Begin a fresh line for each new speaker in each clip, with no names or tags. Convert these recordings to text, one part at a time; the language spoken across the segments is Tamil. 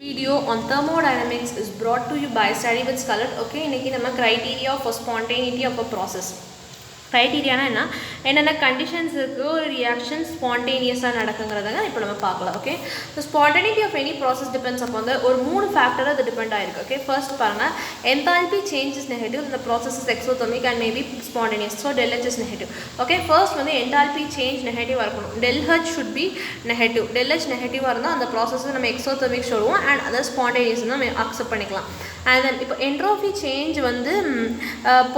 Video on thermodynamics is brought to you by Study with Scarlett. Okay, இன்னைக்கு நம்ம criteria for spontaneity of a process. criteria என்ன என்னென்ன கண்டிஷன்ஸ் இருக்குது ஒரு ரியாக்ஷன் ஸ்பான்டேனியஸாக நடக்குங்கிறதாங்க இப்போ நம்ம பார்க்கலாம். Okay, so spontaneity of any process depends அப்போ வந்து ஒரு 3 ஃபேக்டர் அது டிபெண்ட் ஆகிருக்கு. ஓகே, ஃபர்ஸ்ட் பாருங்கள், என்தால்பி சேஞ்ச் இஸ் நெகட்டிவ், இந்த process is exothermic and maybe spontaneous. So del H is negative. Okay, first வந்து என்தால்பி சேஞ்ச் நெகட்டிவாக இருக்கணும். del H should be negative. del H நெகட்டிவாக இருந்தால் அந்த ப்ராசஸ் நம்ம எக்ஸோதெர்மிக் சொல்லுவோம் அண்ட் அதை ஸ்பான்டேனியஸ் நம்ம அக்செப்ட் பண்ணிக்கலாம். அண்ட் தென் இப்போ என்ட்ரோபி சேஞ்ச் வந்து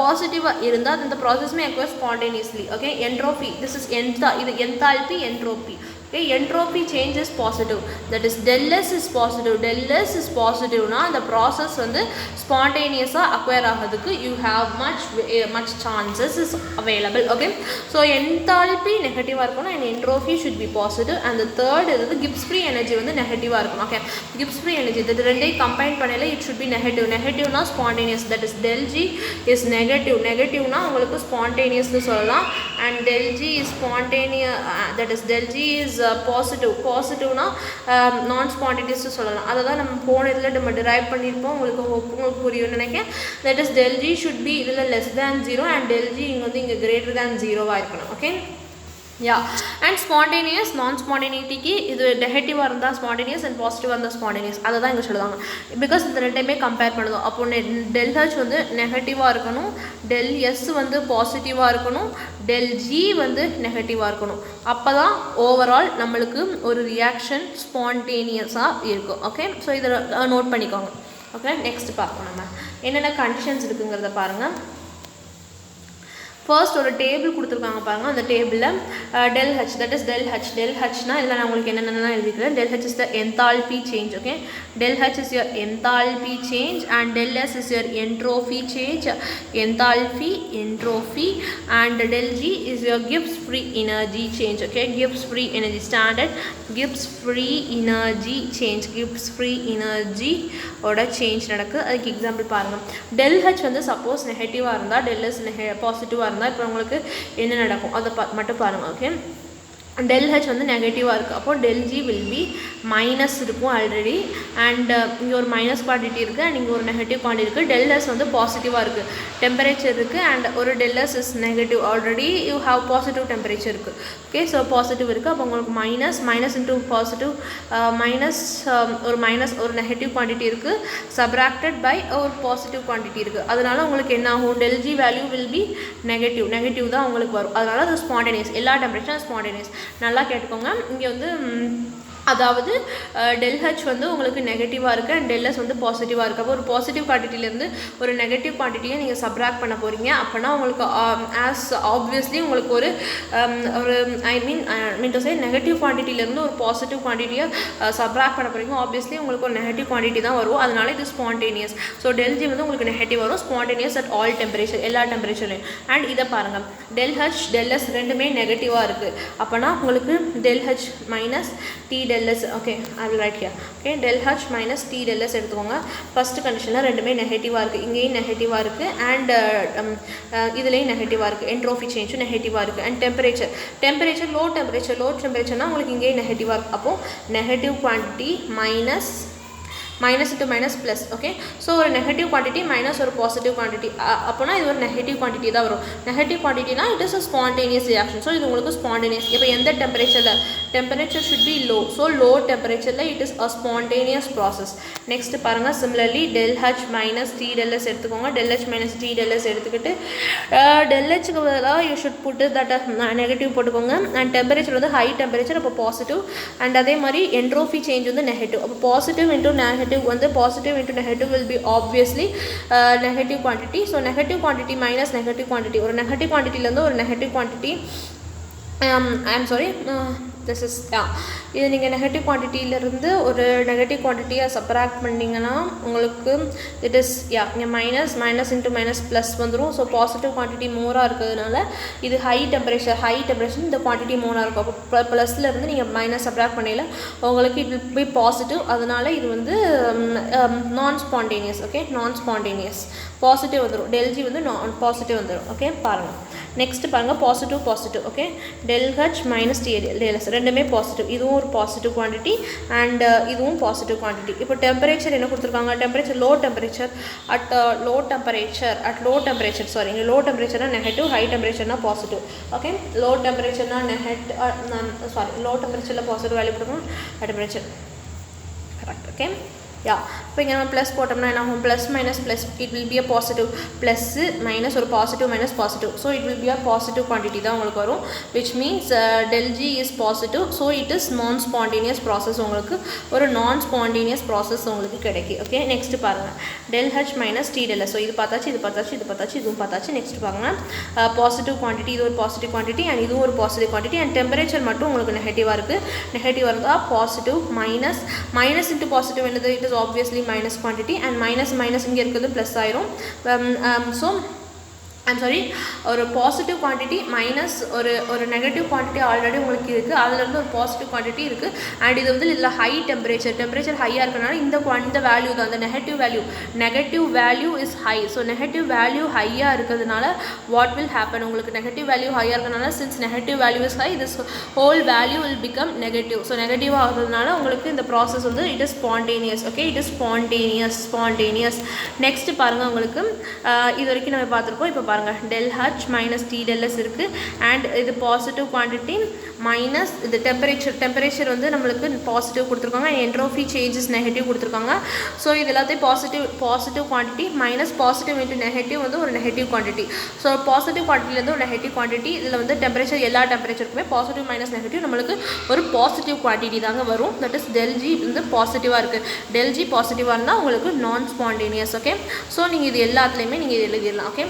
பாசிட்டிவாக இருந்தால் அந்த ப்ராசஸ்மே occurs spontaneously. Okay, entropy, this is enthalpy entropy. Okay, entropy change is positive, that is del S is positive. del S is positive na the process வந்து spontaneous acquire ஆகிறதுக்கு you have much chances is available. Okay, so enthalpy negative இருக்கணும் and entropy should be positive. And the third is Gibbs free energy வந்து negative இருக்கணும். Okay, Gibbs free energy இது ரெண்டே combine பண்ணல it should be negative na spontaneous, that is del G is negative na உங்களுக்கு spontaneous னு சொல்லலாம் and del G is spontaneous, that is del G is positive na non spontaneous னு சொல்லலாம். அத தான் நம்ம போன இதுல நம்ம derive பண்ணிருப்போம். உங்களுக்கு புரியும் நினைக்கிறேன். that is del G should be இதுல less than 0 and del G இங்க greater than 0 ஆ இருக்கணும். Okay, yeah, and spontaneous non spontaneity இது நெகட்டிவா இருந்தா spontaneous and positive இருந்தா spontaneous அத தான் இங்க சொல்லுவாங்க. because இந்த ரெண்டையுமே கம்பேர் பண்ணுதோம். அப்போ del H வந்து நெகட்டிவா இருக்கணும், del S வந்து பாசிட்டிவா இருக்கணும், del G வந்து நெகட்டிவா இருக்கணும். அப்பதான் ஓவரால் நம்மளுக்கு ஒரு ரியாக்ஷன் ஸ்பான்டேனியஸா இருக்கும். ஓகே, ஸோ இதை நோட் பண்ணிக்கோங்க. ஓகே, நெக்ஸ்ட் பார்ப்போம் நம்ம என்னென்ன கண்டிஷன்ஸ் இருக்குங்கிறத பாருங்கள். ஃபர்ஸ்ட் ஒரு டேபிள் கொடுத்துருக்காங்க பாருங்கள். அந்த டேபிளில் del H, that is del Hனா இதில் நான் உங்களுக்கு என்னென்ன எழுதிக்கிறேன். del H is the enthalpy change. Okay, del H is your enthalpy change and del S is your entropy change, enthalpy entropy, and del G is your Gibbs free energy change. Okay, Gibbs free energy standard, Gibbs free energy change, Gibbs free energy ஓட சேஞ்ச் நடக்குது. அதுக்கு எக்ஸாம்பிள் பாருங்கள். del H வந்து சப்போஸ் நெகட்டிவாக இருந்தால் del S பாசிட்டிவாக இருந்தால் இப்போ உங்களுக்கு என்ன நடக்கும் அதை மட்டும் பாருங்கள். ஓகே, del H வந்து நெகட்டிவாக இருக்குது, அப்போ del G will be minus இருக்கும் ஆல்ரெடி அண்ட் இங்கே ஒரு மைனஸ் குவான்டிட்டி இருக்குது அண்ட் இங்கே ஒரு நெகட்டிவ் குவான்டிட்டி இருக்குது. del S வந்து பாசிட்டிவாக இருக்குது, டெம்பரேச்சர் இருக்குது அண்ட் ஒரு del S is negative, already you have positive temperature இருக்குது. ஓகே, ஸோ பாசிட்டிவ் இருக்குது, அப்போ உங்களுக்கு மைனஸ் இன்டூ பாசிட்டிவ் ஒரு நெகட்டிவ் குவான்டிட்டி இருக்குது சப்ராக்டட் பை ஒரு பாசிட்டிவ் குவான்டிட்டி இருக்குது. அதனால உங்களுக்கு என்ன ஆகும், del G value will be negative தான் உங்களுக்கு வரும். அதனால அது ஸ்பான்டேனியஸ், எல்லா டெம்பரேச்சரும் ஸ்பான்டேனியஸ். நல்லா கேட்டுக்கோங்க. இங்கே வந்து அதாவது del H வந்து உங்களுக்கு நெகட்டிவாக இருக்குது அண்ட் del S வந்து பாசிட்டிவாக இருக்குது. அப்போ ஒரு பாசிட்டிவ் குவான்டிட்டிலேருந்து ஒரு நெகட்டிவ் குவான்டிட்டியை நீங்கள் சப்ராக்ட் பண்ண போகிறீங்க. அப்போனா உங்களுக்கு ஆஸ் ஆப்வியஸ்லி உங்களுக்கு ஒரு ஐ மீன் டு சே நெகட்டிவ் குவான்டிட்டிலேருந்து ஒரு பாசிட்டிவ் குவான்டிட்டியை சப்ராக்ட் பண்ண போகிறீங்க. ஆப்வியஸ்லி உங்களுக்கு ஒரு நெகட்டிவ் குவான்டிட்டி தான் வரும். அதனால இது ஸ்பான்டேனியஸ். ஸோ del G வந்து உங்களுக்கு நெகட்டிவ் வரும், ஸ்பான்டேனியஸ் அட் ஆல் டெம்பரேச்சர், எல்லா டெம்பரேச்சர்லையும். அண்ட் இதை பாருங்கள், del H del S ரெண்டுமே நெகட்டிவாக இருக்குது. அப்போனா உங்களுக்கு del H minus T del S. Okay, I will write here. Okay, del H minus T del S எடுத்துக்கோங்க. ஃபஸ்ட்டு கண்டிஷனில் ரெண்டுமே நெகட்டிவாக இருக்குது, இங்கேயும் நெகட்டிவாக இருக்குது அண்ட் இதுலேயும் நெகட்டிவாக இருக்குது. என்ட்ரோபி சேஞ்சும் நெகட்டிவாக இருக்குது அண்ட் டெம்பரேச்சர் லோ டெம்பரேச்சர்னால் உங்களுக்கு இங்கேயும் நெகட்டிவாக இருக்குது. அப்போது negative quantity minus into minus plus. Okay, so ஒரு நெகட்டிவ் குவான்டிட்டி மைனஸ் ஒரு பாசிட்டிவ் குவான்டிட்டி, அப்போனா இது ஒரு நெகட்டிவ் குவான்டிட்டி தான் வரும். நெகட்டிவ் குவான்டிட்டினா it is a spontaneous reaction. So இது உங்களுக்கு ஸ்பான்டேனியஸ். இப்போ எந்த temperature should be low, so low டெம்பரேச்சரில் it is a spontaneous process. Next பாருங்கள், similarly del H minus T del S எடுத்துக்கோங்க. del H minus T del S எடுத்துக்கிட்டு del Hக்கு பதிலாக you should put that negative போட்டுக்கோங்க அண்ட் டெம்பரேச்சர் வந்து ஹை டெம்பரேச்சர், அப்போ பாசிட்டிவ் அண்ட் அதே மாதிரி என்ட்ரோபி சேஞ்ச் வந்து நெகட்டிவ். அப்போ பாசிட்டிவ் இன்டூ நெகட்டிவ் வந்து positive into negative will be obviously negative quantity. So negative quantity minus negative quantity, ஒரு நெகட்டிவ் குவான்டிட்டிலேருந்து ஒரு negative quantity I am sorry this is இது நீங்கள் நெகட்டிவ் குவான்டிட்டியிலேருந்து ஒரு நெகட்டிவ் குவான்டிட்டியை சப்ராக்ட் பண்ணிங்கன்னா உங்களுக்கு இட் இஸ் இங்கே மைனஸ் இன்ட்டு மைனஸ் ப்ளஸ் வந்துடும். ஸோ பாசிட்டிவ் குவான்டிட்டி மோராக இருக்கிறதுனால இது ஹை டெம்பரேச்சர் இந்த குவான்டிட்டி மோராக இருக்கும். அப்போ ப்ளஸ்லேருந்து நீங்கள் மைனஸ் சப்ராக்ட் பண்ணல உங்களுக்கு இட் வில் பி பாசிட்டிவ். அதனால இது வந்து non spontaneous. Okay, non spontaneous positive வந்துடும், del G வந்து பாசிட்டிவ் வந்துடும். ஓகே, பாருங்கள் நெக்ஸ்ட் பாருங்கள் positive. Okay, del H minus T del S ரெண்டுமே பாசிட்டிவ், இதுவும் ஒரு பாசிட்டிவ் குவான்டிட்டி அண்ட் இதுவும் பாசிட்டிவ் குவான்டிட்டி. இப்போ டெம்பரேச்சர் என்ன கொடுத்துருக்காங்க, temperature low temperature at low temperature sorry, இங்கே லோ டெம்பரேச்சர்னா நெகட்டிவ், ஹை டெம்பரேச்சர்னா பாசிட்டிவ். ஓகே, லோ டெம்பரேச்சர்னா லோ டெம்பரேச்சரில் பாசிட்டிவ் வேல்யூ கொடுக்கணும், high temperature correct. Okay, yeah இப்போ இங்கே நம்ம ப்ளஸ் போட்டோம்னா என்ன ஆகும், plus minus plus it will be a positive, plus minus ஒரு positive minus positive, so it will be a positive quantity தான் உங்களுக்கு வரும், which means del G is positive. So it is non spontaneous process, உங்களுக்கு ஒரு நான் ஸ்பான்டேனியஸ் ப்ராசஸ் உங்களுக்கு கிடைக்கும். ஓகே, நெக்ஸ்ட்டு பாருங்கள் del H minus T del S. So இது பார்த்தாச்சு, இது பார்த்தாச்சு, இது பார்த்தாச்சு, இதுவும் பார்த்தாச்சு. நெக்ஸ்ட் பாருங்கள் பாசிட்டிவ் குவான்டிட்டி, இது ஒரு பாசிட்டிவ் குவான்டிட்டி அண்ட் இதுவும் ஒரு பாசிட்டிவ் குவான்டிட்டி அண்ட் டெம்பரேச்சர் மட்டும் உங்களுக்கு நெகட்டிவாக இருக்குது. நெகட்டிவாக இருந்தால் positive minus minus into positive என்னது, it is obviously minus quantity and minus இங்கே இருக்கிறது ப்ளஸ் ஆயிரும். ஸோ ஐம் சாரி, ஒரு பாசிட்டிவ் குவான்டிட்டி மைனஸ் ஒரு நெகட்டிவ் குவான்டிட்டி ஆல்ரெடி உங்களுக்கு இருக்குது, அதுலேருந்து ஒரு பாசிட்டிவ் குவான்டிட்டி இருக்குது அண்ட் இது வந்து இதில் ஹை டெம்பரேச்சர் ஹையாக இருக்கனால இந்த வேல்யூ தான் அந்த negative value is high. So negative value ஹையாக இருக்கிறதுனால வாட் வில் ஹேப்பன், உங்களுக்கு நெகட்டிவ் வேல்யூ ஹையாக இருக்கிறதுனால since negative value is high this whole value will become negative. So நெகட்டிவாக ஆகிறதுனால உங்களுக்கு இந்த ப்ராசஸ் வந்து it is spontaneous. Okay, it is spontaneous. Next பாருங்கள், உங்களுக்கு இது வரைக்கும் நம்ம பார்த்துருக்கோம். இப்போ del H minus T del S இருக்கு and இது பாசிட்டிவ் குவான்டிட்டி மைனஸ் இது டெம்பரேச்சர் வந்து நம்மளுக்கு பாசிட்டிவ் கொடுத்துருக்காங்க, என்ட்ரோபி சேஞ்சஸ் நெகட்டிவ் கொடுத்துருக்காங்க. ஸோ இது எல்லாத்தையும் positive quantity minus positive into negative வந்து ஒரு நெகட்டிவ் குவான்டிட்டி. ஸோ பாசிட்டிவ் குவான்டிட்டிலேருந்து ஒரு நெகட்டிவ் குவான்டிட்டி, இதில் வந்து டெம்பரேச்சர் எல்லா டெம்பரேச்சருக்குமே பாசிட்டிவ் மைனஸ் நெகட்டிவ் நம்மளுக்கு ஒரு பாசிட்டிவ் குவான்டிட்டி தாங்க வரும். தட் இஸ் del G வந்து பாசிட்டிவாக இருக்குது. del G பாசிட்டிவாக இருந்தால் உங்களுக்கு நான் ஸ்பான்டேனியஸ். ஓகே, ஸோ நீங்கள் இது எல்லாத்துலேயுமே நீங்கள் எழுதிடலாம். ஓகே,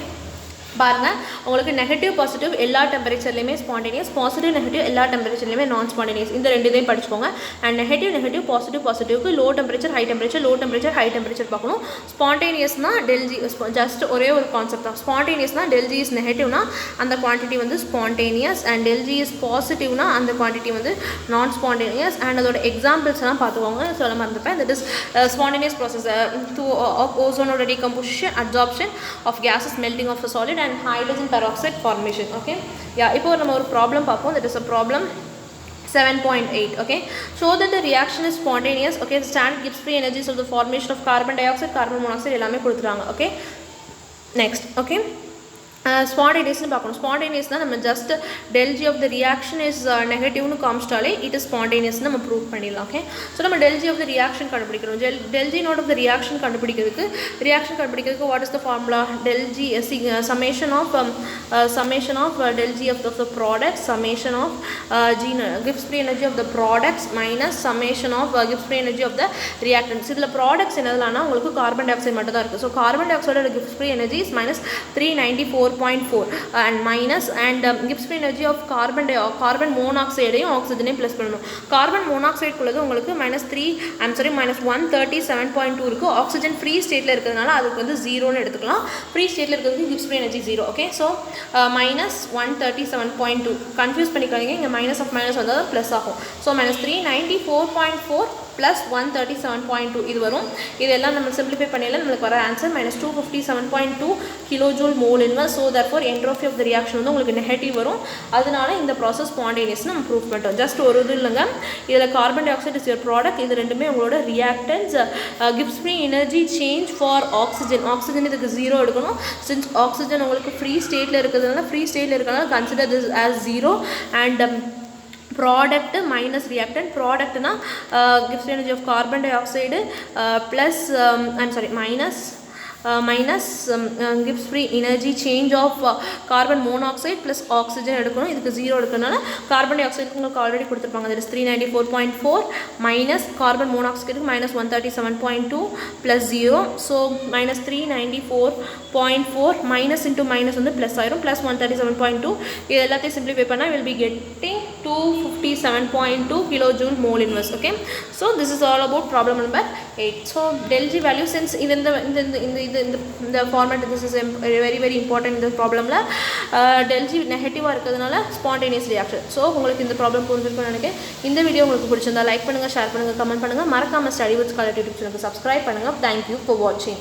பாருங்கள் உங்களுக்கு நெகட்டிவ் பாசிட்டிவ் எல்லா டெம்பரேச்சர்லையுமே ஸ்பான்டேனியஸ், பாசிட்டிவ் நெகட்டிவ் எல்லா டெம்பரேச்சர்லையுமே நான் ஸ்பான்டேனியஸ். இந்த ரெண்டு இதையும் படிச்சுக்கோங்க. அண்ட் நெகட்டிவ் பாசிட்டிவ்க்கு லோ டெம்பரேச்சர் ஹை டெம்பரேச்சர் பார்க்கணும். ஸ்பான்டேனியஸ்னா del G ஜஸ்ட் ஒரே ஒரு கான்செப்ட் தான். ஸ்பான்டேனியஸ்னா del G இஸ் நெகட்டிவ்னா அந்த குவான்டிட்டி வந்து spontaneous and del G is பாசிட்டிவ்னா அந்த குவான்டிட்டி வந்து நான் ஸ்பான்டேனியஸ். அண்ட் அதோட எக்ஸாம்பிள்ஸ்லாம் பார்த்துக்கோங்க, சொல்ல மறந்துப்பேன். That is spontaneous process of ஓசோனோட decomposition, absorption of gases, melting of solid and hydrogen peroxide formation. Okay, yeah, இப்போ நம்ம ஒரு ப்ராப்ளம் பார்ப்போம். that is a problem 7.8. okay, show that the reaction is spontaneous. okay, the standard Gibbs free energies of the formation of carbon dioxide, carbon monoxide எல்லாமே கொடுத்துறாங்க. okay, next. okay, ஸ்பான்டேனியஸ்னு பார்க்கணும். ஸ்பான்டேனியஸ்னால் நம்ம just del G of the reaction is நெகட்டிவ்னு காமிச்சிட்டாலே இட் இஸ் ஸ்பான்டேனியஸ் நம்ம ப்ரூவ் பண்ணிடலாம். ஓகே, ஸோ நம்ம del G of the reaction கண்டுபிடிக்கணும். del G not of the reaction கண்டுபிடிக்கிறதுக்கு what is the formula, del G summation of del G of the product, summation of Gibbs free energy of the products minus summation of Gibbs free energy of the reactants. இதில் ப்ராடக்ட்ஸ் என்னதுலான்னா உங்களுக்கு கார்பன் டை ஆக்சைடு மட்டும் தான் இருக்குது. ஸோ கார்பன் டை ஆக்சைடோட Gibbs free energy is minus 394.4 and minus and Gibbs free energy of carbon monoxide ஆக்சிஜனையும் ப்ளஸ் பண்ணணும். கார்பன் மோனாக்சைடுக்குள்ளது உங்களுக்கு minus 137.2 இருக்குது. ஆக்சிஜன் ஃப்ரீ ஸ்டேட்டில் இருக்கிறதுனால அதுக்கு வந்து ஜீரோன்னு எடுத்துக்கலாம். ஃப்ரீ ஸ்டேட்டில் இருக்கிறதுக்கு Gibbs free energy zero. Okay, so minus 137.2 confuse பண்ணிக்காதீங்க, இங்கே மைனஸ் ஆஃப் மைனஸ் வந்தால் ப்ளஸ் ஆகும். ஸோ minus 394.4 plus 137.2 இது வரும். இதெல்லாம் நம்ம சிம்பிளிஃபை பண்ணிடலாம். நம்மளுக்கு வர answer minus 257.2 kilojoule mole inverse. So therefore entropy of the reaction வந்து உங்களுக்கு நெகட்டிவ் வரும். அதனால இந்த ப்ராசஸ் ஸ்பான்டேனியஸ் நம்ம ப்ரூவ் பண்ணிட்டோம். ஜஸ்ட் ஒரு இது இல்லைங்க, இதில் carbon di oxide is your product, இது ரெண்டுமே உங்களோட reactants. Gibbs free energy change for oxygen இதுக்கு ஜீரோ எடுக்கணும். சின்ஸ் ஆக்சிஜன் உங்களுக்கு ஃப்ரீ ஸ்டேட்டில் இருக்கிறதுனால consider this as zero. And product minus reactant, product na Gibbs free energy of carbon dioxide plus minus Gibbs free energy change of carbon monoxide plus oxygen எடுக்கணும். இதுக்கு ஜீரோ எடுக்கனால கார்பன் டை ஆக்சைடு உங்களுக்கு ஆல்ரெடி கொடுத்துருப்பாங்க. that is 394.4 minus கார்பன் மோனாக்சைடுக்கு minus 137.2 plus 0. so minus 394.4 minus into minus வந்து plus ஆயிரும் plus 137.2. இது எல்லாத்தையும் சிம்பிளிஃபை பண்ணால் will be getting 257.2 kilojoule mole inverse. okay, so this is all about problem number 8. so del G value, since இந்த format this is very very important இந்த ப்ராப்ளமில் del G நெகட்டிவாக இருக்கிறதுனால ஸ்பான்டேனியஸ் ரியாக்ஷன். ஸோ உங்களுக்கு இந்த ப்ராப்ளம் புரிஞ்சிருக்குன்னு நினைக்கிறேன். இந்த வீடியோ உங்களுக்கு பிடிச்சிருந்தா லைக் பண்ணுங்கள், ஷேர் பண்ணுங்கள், கமெண்ட் பண்ணுங்கள். மறக்காமல் ஸ்டடி வித் ஸ்காலர் யூடியூப் சேனலுக்கு சப்ஸ்கிரைப் பண்ணுங்கள். தேங்க்யூ ஃபார் வாட்சிங்.